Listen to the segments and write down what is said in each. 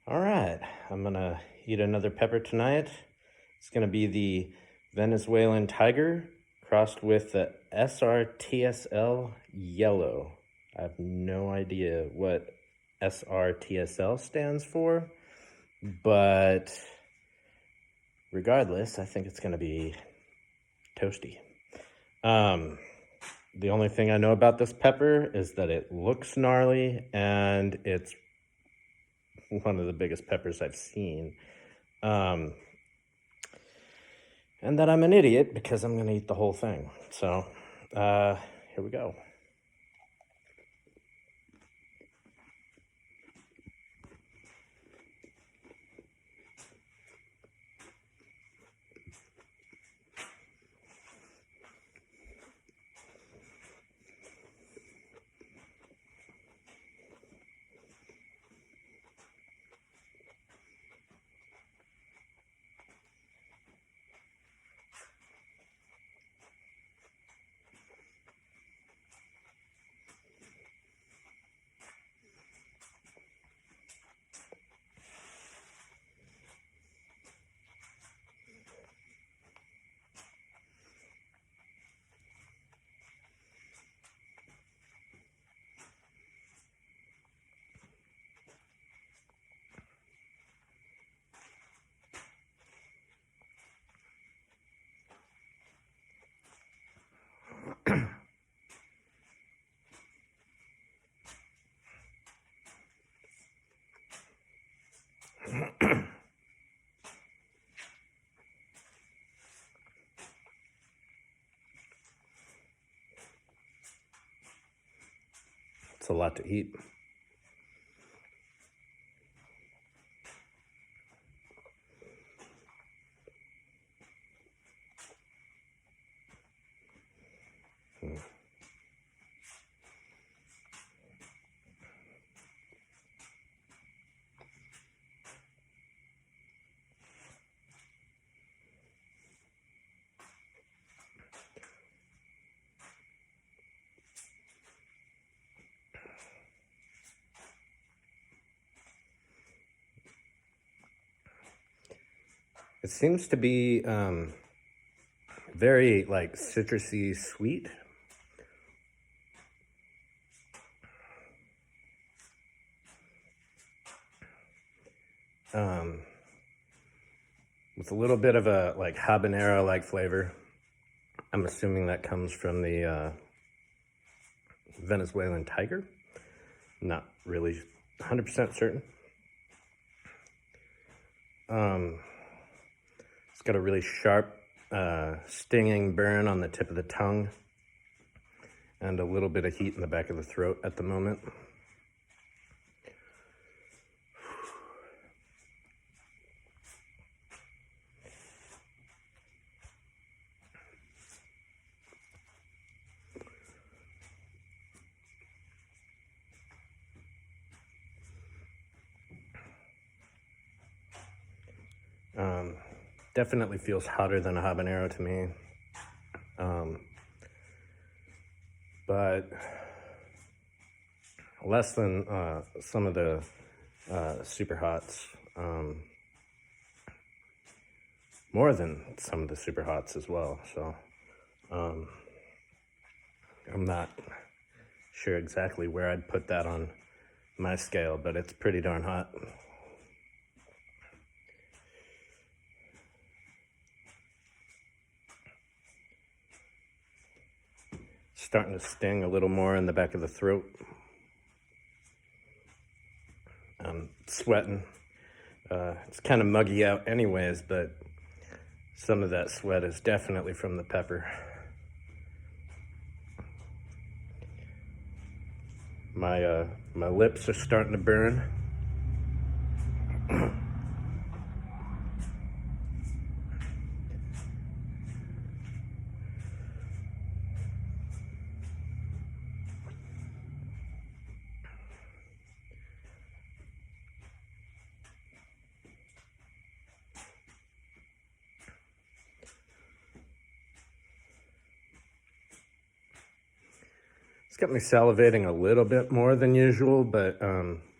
All right, I'm gonna eat another pepper tonight. It's gonna be the Venezuelan tiger crossed with the SRTSL yellow. I have no idea what SRTSL stands for, but regardless, I think it's gonna be toasty. The only thing I know about this pepper is that it looks gnarly and it's one of the biggest peppers I've seen. And that I'm an idiot because I'm going to eat the whole thing. So here we go. It's a lot to eat. It seems to be very like citrusy sweet. With a little bit of a like habanero-like flavor. I'm assuming that comes from the Venezuelan tiger. Not really 100% certain. It's got a really sharp, stinging burn on the tip of the tongue and a little bit of heat in the back of the throat at the moment. Definitely feels hotter than a habanero to me. But less than some of the super hots. More than some of the super hots as well. So I'm not sure exactly where I'd put that on my scale, but it's pretty darn hot. Starting to sting a little more in the back of the throat. I'm sweating. It's kind of muggy out anyways, but some of that sweat is definitely from the pepper. My lips are starting to burn. It's got me salivating a little bit more than usual, but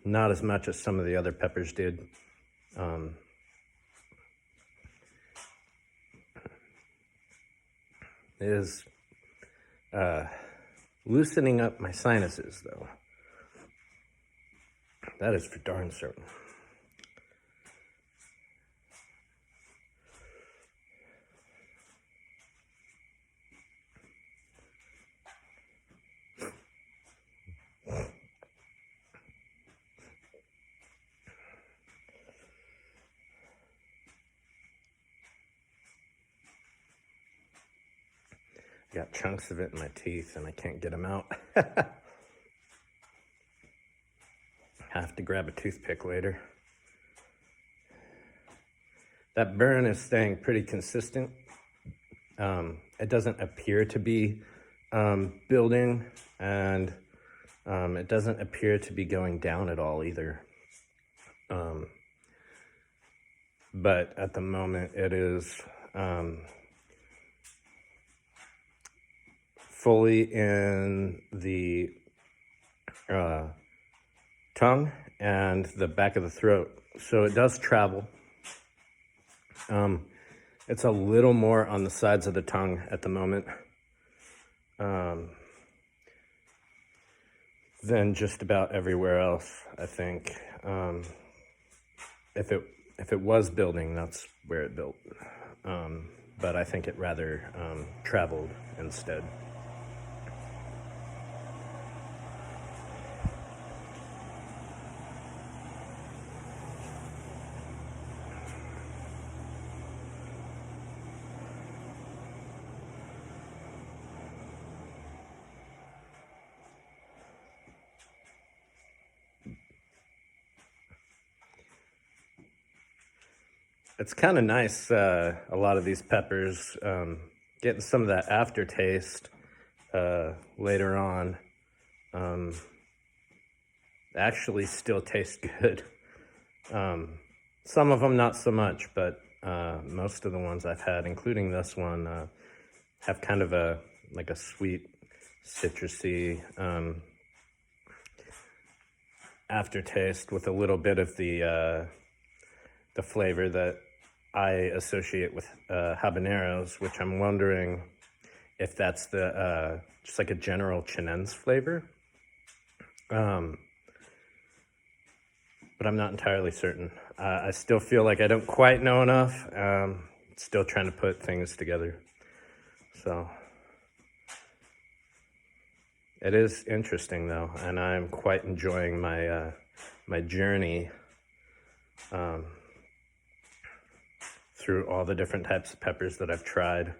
not as much as some of the other peppers did. It is loosening up my sinuses, though. That is for darn certain. I got chunks of it in my teeth and I can't get them out. Have to grab a toothpick later. That burn is staying pretty consistent. It doesn't appear to be building, and it doesn't appear to be going down at all either. But at the moment it is fully in the tongue and the back of the throat. So it does travel. It's a little more on the sides of the tongue at the moment than just about everywhere else, I think. If it was building, that's where it built. But I think it rather traveled instead. It's kind of nice, a lot of these peppers, getting some of that aftertaste later on. Actually still taste good. Some of them not so much, but most of the ones I've had, including this one, have kind of a sweet, citrusy aftertaste with a little bit of the flavor that I associate with habaneros, which I'm wondering if that's the just like a general Chinense flavor. But I'm not entirely certain. I still feel like I don't quite know enough. Still trying to put things together. So it is interesting though, and I'm quite enjoying my my journey through all the different types of peppers that I've tried.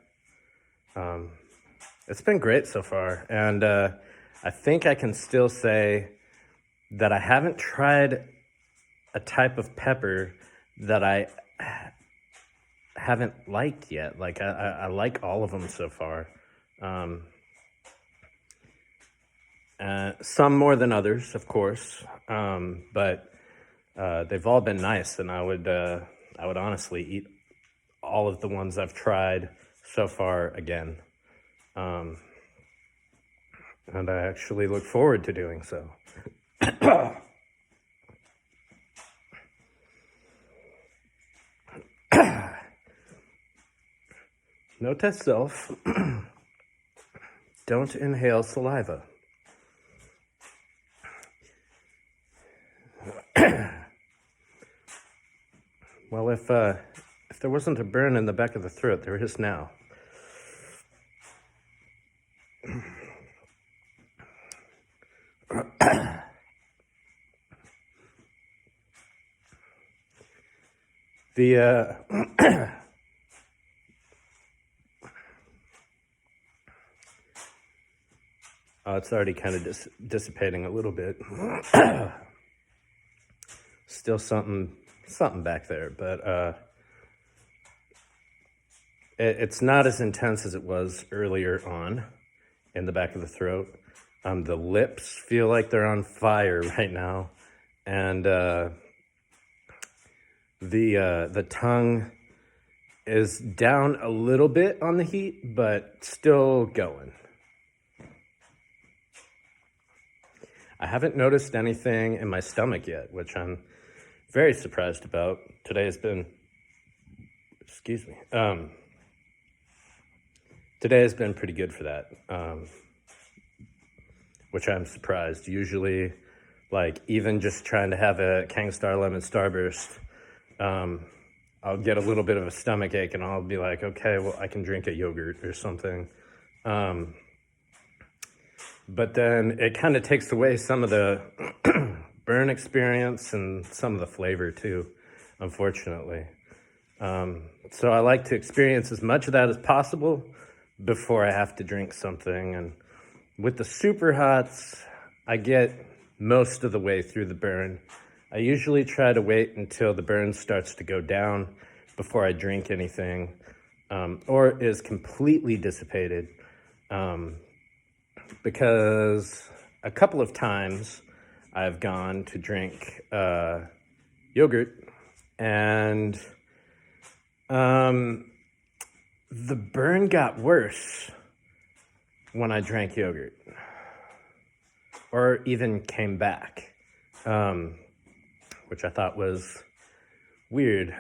It's been great so far, and I think I can still say that I haven't tried a type of pepper that I haven't liked yet. Like I like all of them so far. Some more than others, of course, but they've all been nice, and I would honestly eat all of the ones I've tried so far again. And I actually look forward to doing so. Note to self, don't inhale saliva. Well, if there wasn't a burn in the back of the throat, there is now. Oh, it's already kind of dissipating a little bit. Still something back there, but it's not as intense as it was earlier on in the back of the throat. The lips feel like they're on fire right now, and the tongue is down a little bit on the heat, but still going. I haven't noticed anything in my stomach yet, which I'm very surprised about. Today has been, excuse me, today has been pretty good for that, which I'm surprised. Usually, like, even just trying to have a Kangstar Lemon Starburst, I'll get a little bit of a stomach ache and I'll be like, okay, well, I can drink a yogurt or something. But then it kind of takes away some of the burn experience and some of the flavor too, unfortunately. So I like to experience as much of that as possible before I have to drink something. And with the super hots, I get most of the way through the burn. I usually try to wait until the burn starts to go down before I drink anything, or is completely dissipated. Because a couple of times I've gone to drink yogurt and the burn got worse when I drank yogurt, or even came back, which I thought was weird.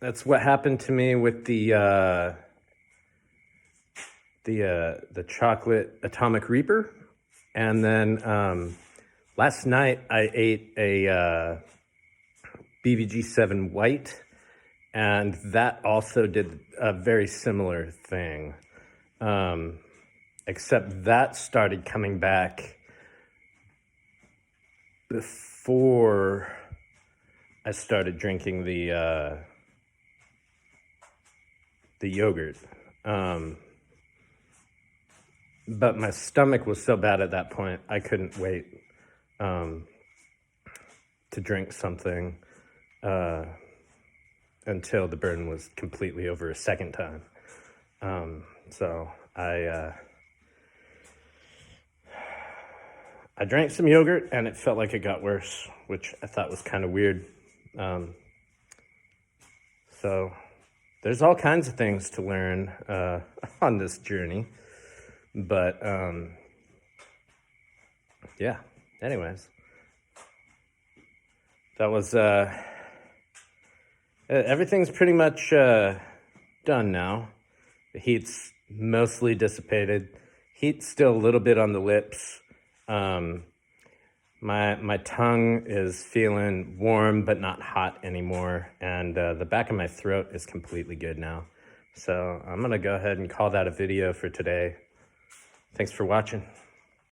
That's what happened to me with the chocolate Atomic Reaper. And then last night I ate a BBG7 White, and that also did a very similar thing. Except that started coming back before I started drinking the yogurt. But my stomach was so bad at that point, I couldn't wait to drink something until the burn was completely over a second time. So I drank some yogurt and it felt like it got worse, which I thought was kind of weird. So there's all kinds of things to learn on this journey. But, yeah, anyways, that was, everything's pretty much, done now. The heat's mostly dissipated. Heat's still a little bit on the lips. My tongue is feeling warm, but not hot anymore. And, the back of my throat is completely good now. So I'm going to go ahead and call that a video for today. Thanks for watching.